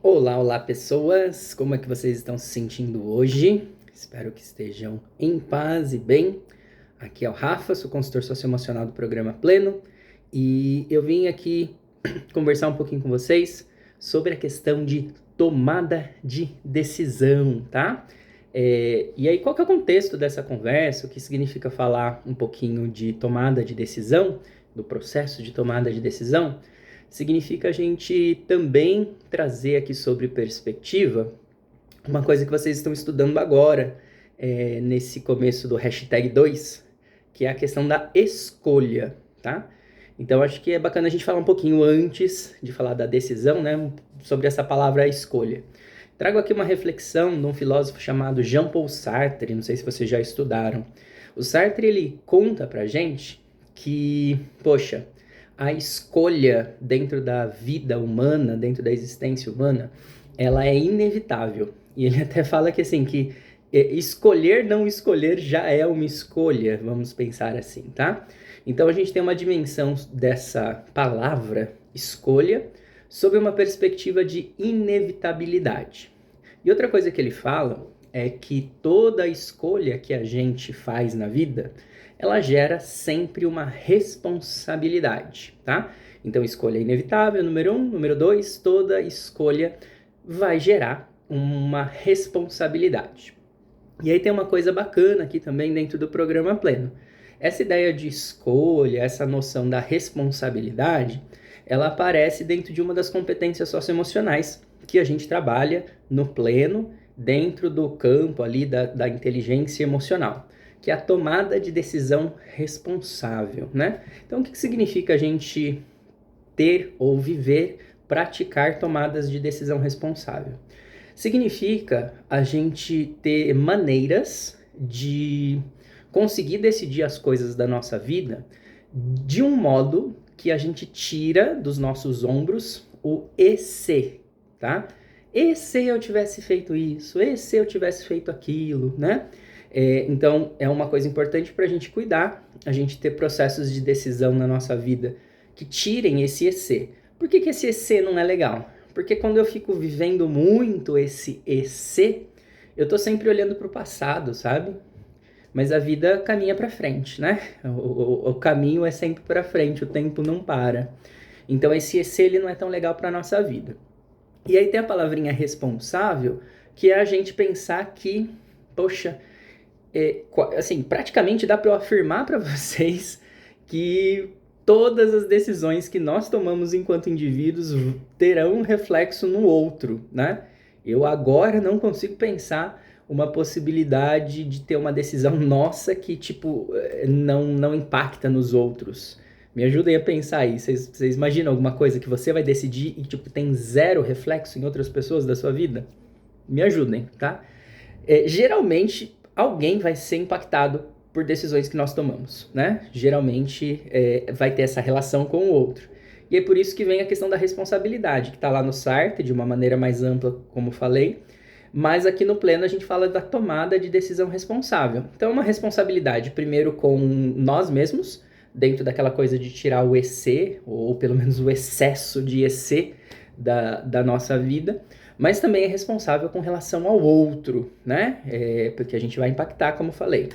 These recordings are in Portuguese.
Olá, olá pessoas! Como é que vocês estão se sentindo hoje? Espero que estejam em paz e bem. Aqui é o Rafa, sou consultor socioemocional do programa Pleno e eu vim aqui conversar um pouquinho com vocês sobre a questão de tomada de decisão, tá? E aí, qual que é o contexto dessa conversa? O que significa falar um pouquinho de tomada de decisão, do processo de tomada de decisão? Significa a gente também trazer aqui sobre perspectiva uma coisa que vocês estão estudando agora, nesse começo do hashtag 2, que é a questão da escolha, tá? Então, acho que é bacana a gente falar um pouquinho antes de falar da decisão, né, sobre essa palavra escolha. Trago aqui uma reflexão de um filósofo chamado Jean-Paul Sartre, não sei se vocês já estudaram. O Sartre, ele conta pra gente que, poxa, a escolha dentro da vida humana, dentro da existência humana, ela é inevitável. E ele até fala que assim, que escolher não escolher já é uma escolha, vamos pensar assim, tá? Então a gente tem uma dimensão dessa palavra escolha sob uma perspectiva de inevitabilidade. E outra coisa que ele fala é que toda escolha que a gente faz na vida, ela gera sempre uma responsabilidade, tá? Então, escolha é inevitável, número 1. Número 2, toda escolha vai gerar uma responsabilidade. E aí tem uma coisa bacana aqui também dentro do programa Pleno. Essa ideia de escolha, essa noção da responsabilidade, ela aparece dentro de uma das competências socioemocionais que a gente trabalha no Pleno, dentro do campo ali da inteligência emocional, que é a tomada de decisão responsável, né? Então, o que significa a gente ter ou viver, praticar tomadas de decisão responsável? Significa a gente ter maneiras de conseguir decidir as coisas da nossa vida de um modo que a gente tira dos nossos ombros o e se, tá? E se eu tivesse feito isso? E se eu tivesse feito aquilo, né? Então, é uma coisa importante para a gente cuidar, a gente ter processos de decisão na nossa vida que tirem esse e se. Por que esse e se não é legal? Porque quando eu fico vivendo muito esse e se, eu tô sempre olhando para o passado, sabe? Mas a vida caminha para frente, né? O caminho é sempre para frente, o tempo não para. Então esse e se ele não é tão legal para nossa vida. E aí tem a palavrinha responsável, que é a gente pensar que, poxa, assim, praticamente dá para eu afirmar para vocês que todas as decisões que nós tomamos enquanto indivíduos terão um reflexo no outro, né? Eu agora não consigo pensar uma possibilidade de ter uma decisão nossa que, tipo, não impacta nos outros. Me ajudem a pensar aí. Vocês imaginam alguma coisa que você vai decidir e, tipo, tem zero reflexo em outras pessoas da sua vida? Me ajudem, tá? Geralmente, alguém vai ser impactado por decisões que nós tomamos, né? Geralmente, vai ter essa relação com o outro. E é por isso que vem a questão da responsabilidade, que está lá no Sartre, de uma maneira mais ampla, como falei, mas aqui no Pleno a gente fala da tomada de decisão responsável. Então, é uma responsabilidade, primeiro, com nós mesmos, dentro daquela coisa de tirar o EC, ou pelo menos o excesso de EC da nossa vida, mas também é responsável com relação ao outro, né? Porque a gente vai impactar, como falei.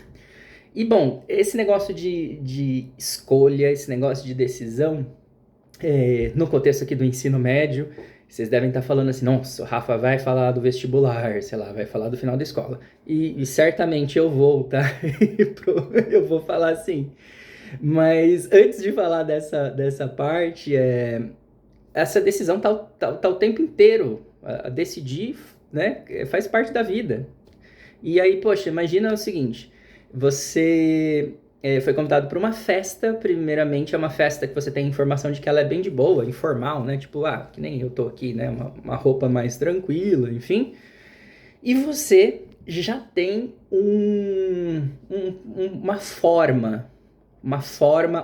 E, bom, esse negócio de escolha, esse negócio de decisão, no contexto aqui do ensino médio, vocês devem estar falando assim, nossa, o Rafa vai falar do vestibular, sei lá, vai falar do final da escola. E certamente eu vou, tá? Eu vou falar assim. Mas antes de falar dessa parte, essa decisão tá o tempo inteiro. A decidir, né, faz parte da vida. E aí, poxa, imagina o seguinte, você foi convidado para uma festa, primeiramente é uma festa que você tem informação de que ela é bem de boa, informal, né? Tipo, que nem eu tô aqui, né? Uma roupa mais tranquila, enfim. E você já tem uma forma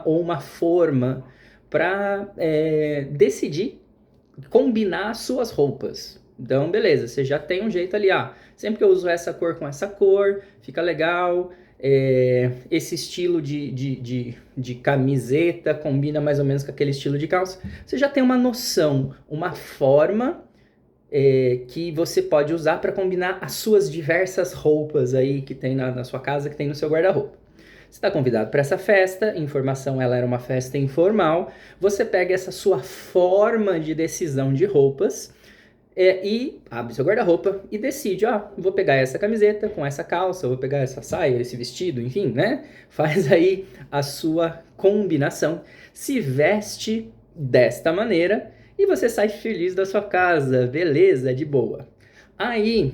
ou uma forma para decidir combinar as suas roupas. Então, beleza, você já tem um jeito ali, sempre que eu uso essa cor com essa cor, fica legal, esse estilo de camiseta combina mais ou menos com aquele estilo de calça. Você já tem uma noção, uma forma que você pode usar para combinar as suas diversas roupas aí que tem na sua casa, que tem no seu guarda-roupa. Você está convidado para essa festa, informação, ela era uma festa informal, você pega essa sua forma de decisão de roupas e abre seu guarda-roupa e decide, vou pegar essa camiseta com essa calça, vou pegar essa saia, esse vestido, enfim, né? Faz aí a sua combinação, se veste desta maneira e você sai feliz da sua casa, beleza, de boa. Aí,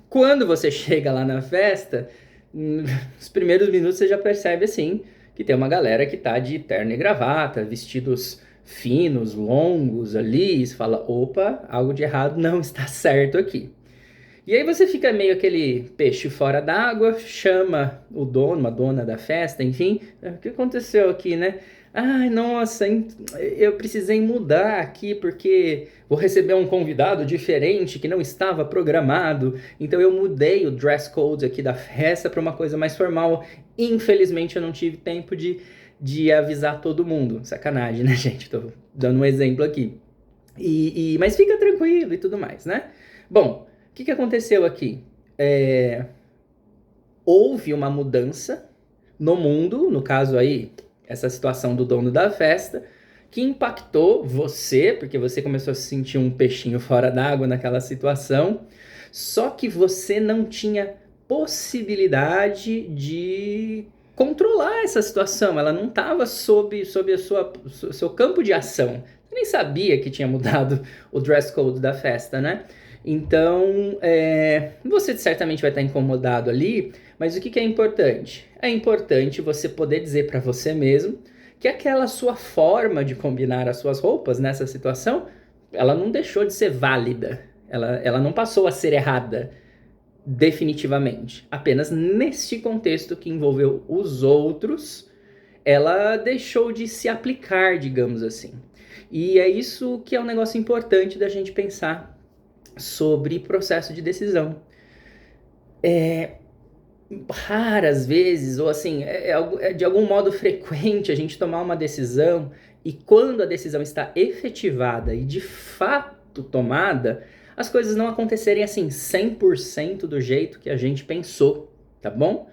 quando você chega lá na festa, nos primeiros minutos você já percebe assim que tem uma galera que tá de terno e gravata, vestidos finos, longos ali, e você fala, opa, algo de errado não está certo aqui. E aí você fica meio aquele peixe fora d'água, chama o dono, a dona da festa, enfim, o que aconteceu aqui, né? Ai, nossa, eu precisei mudar aqui porque vou receber um convidado diferente que não estava programado, então eu mudei o dress code aqui da festa para uma coisa mais formal. Infelizmente eu não tive tempo de avisar todo mundo. Sacanagem, né, gente? Tô dando um exemplo aqui. Mas fica tranquilo e tudo mais, né? Bom, o que aconteceu aqui? Houve uma mudança no mundo, no caso aí, essa situação do dono da festa, que impactou você, porque você começou a se sentir um peixinho fora d'água naquela situação, só que você não tinha possibilidade de controlar essa situação, ela não estava sob o seu campo de ação. Você nem sabia que tinha mudado o dress code da festa, né? Então, você certamente vai estar incomodado ali, mas o que é importante? É importante você poder dizer para você mesmo que aquela sua forma de combinar as suas roupas nessa situação, ela não deixou de ser válida, ela não passou a ser errada definitivamente. Apenas neste contexto que envolveu os outros, ela deixou de se aplicar, digamos assim. E é isso que é um negócio importante da gente pensar sobre processo de decisão. Raras vezes, ou assim, de algum modo frequente a gente tomar uma decisão e quando a decisão está efetivada e de fato tomada, as coisas não acontecerem assim 100% do jeito que a gente pensou, tá bom?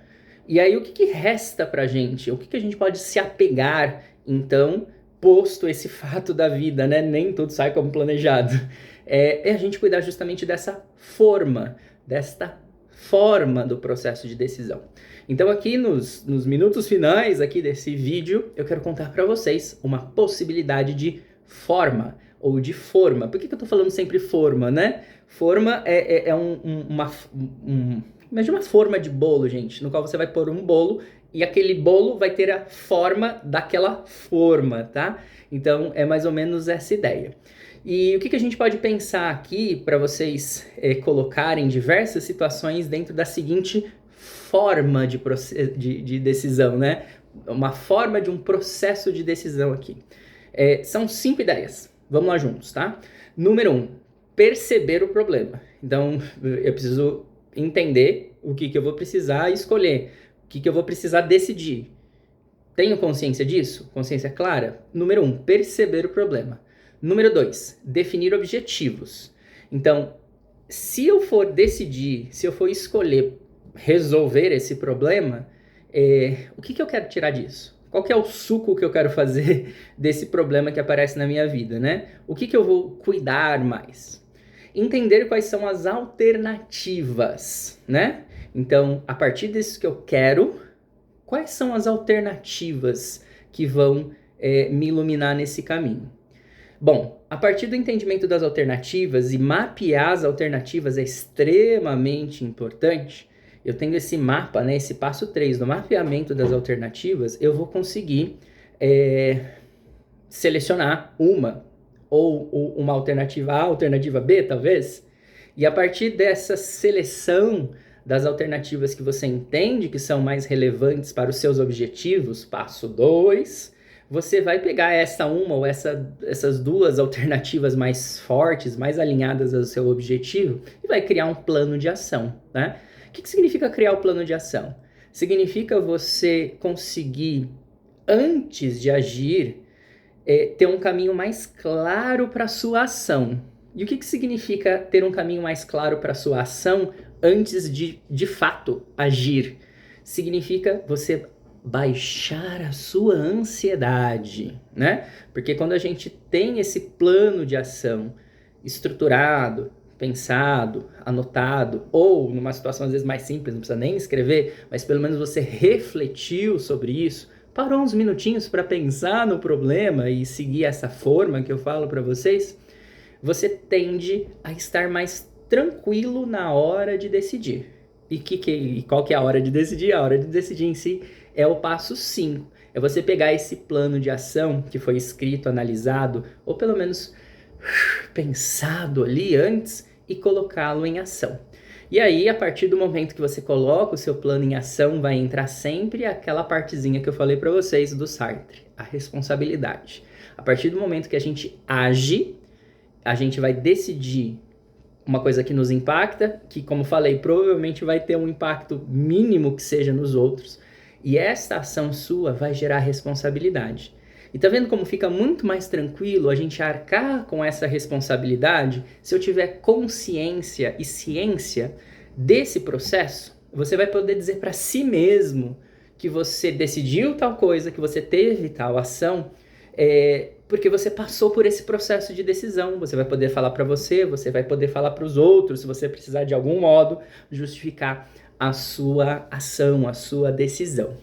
E aí o que resta pra gente? O que a gente pode se apegar, então, posto esse fato da vida, né? Nem tudo sai como planejado. É a gente cuidar justamente desta forma do processo de decisão. Então aqui nos minutos finais aqui desse vídeo, eu quero contar para vocês uma possibilidade de forma ou de forma. Por que eu tô falando sempre forma, né? Forma imagina uma forma de bolo, gente, no qual você vai pôr um bolo e aquele bolo vai ter a forma daquela forma, tá? Então é mais ou menos essa ideia. E o que a gente pode pensar aqui para vocês colocarem diversas situações dentro da seguinte forma de decisão, né? Uma forma de um processo de decisão aqui. São 5 ideias. Vamos lá juntos, tá? Número 1, perceber o problema. Então, eu preciso entender o que eu vou precisar escolher, o que eu vou precisar decidir. Tenho consciência disso? Consciência clara? Número 1, perceber o problema. Número 2, definir objetivos. Então, se eu for decidir, se eu for escolher resolver esse problema, o que eu quero tirar disso? Qual que é o suco que eu quero fazer desse problema que aparece na minha vida, né? O que eu vou cuidar mais? Entender quais são as alternativas, né? Então, a partir disso que eu quero, quais são as alternativas que vão me iluminar nesse caminho? Bom, a partir do entendimento das alternativas e mapear as alternativas é extremamente importante. Eu tenho esse mapa, né, esse passo 3 do mapeamento das alternativas, eu vou conseguir selecionar uma ou uma alternativa A, alternativa B, talvez. E a partir dessa seleção das alternativas que você entende que são mais relevantes para os seus objetivos, passo 2, você vai pegar essa uma ou essas duas alternativas mais fortes, mais alinhadas ao seu objetivo e vai criar um plano de ação, né? O que significa criar o plano de ação? Significa você conseguir, antes de agir, ter um caminho mais claro para a sua ação. E o que significa ter um caminho mais claro para a sua ação antes de fato, agir? Significa você baixar a sua ansiedade, né? Porque quando a gente tem esse plano de ação estruturado, pensado, anotado, ou numa situação às vezes mais simples, não precisa nem escrever, mas pelo menos você refletiu sobre isso, parou uns minutinhos para pensar no problema e seguir essa forma que eu falo para vocês, você tende a estar mais tranquilo na hora de decidir. E qual que é a hora de decidir? A hora de decidir em si é o passo 5. É você pegar esse plano de ação que foi escrito, analisado, ou pelo menos pensado ali antes e colocá-lo em ação. E aí, a partir do momento que você coloca o seu plano em ação, vai entrar sempre aquela partezinha que eu falei para vocês do Sartre, a responsabilidade. A partir do momento que a gente age, a gente vai decidir uma coisa que nos impacta, que, como falei, provavelmente vai ter um impacto mínimo que seja nos outros, e essa ação sua vai gerar responsabilidade. E tá vendo como fica muito mais tranquilo a gente arcar com essa responsabilidade se eu tiver consciência e ciência desse processo? Você vai poder dizer para si mesmo que você decidiu tal coisa, que você teve tal ação, porque você passou por esse processo de decisão. Você vai poder falar para você vai poder falar para os outros, se você precisar de algum modo justificar a sua ação, a sua decisão.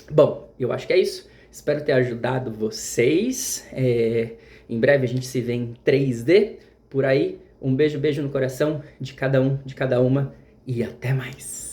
Bom, eu acho que é isso. Espero ter ajudado vocês. Em breve a gente se vê em 3D por aí. Um beijo no coração de cada um, de cada uma, e até mais.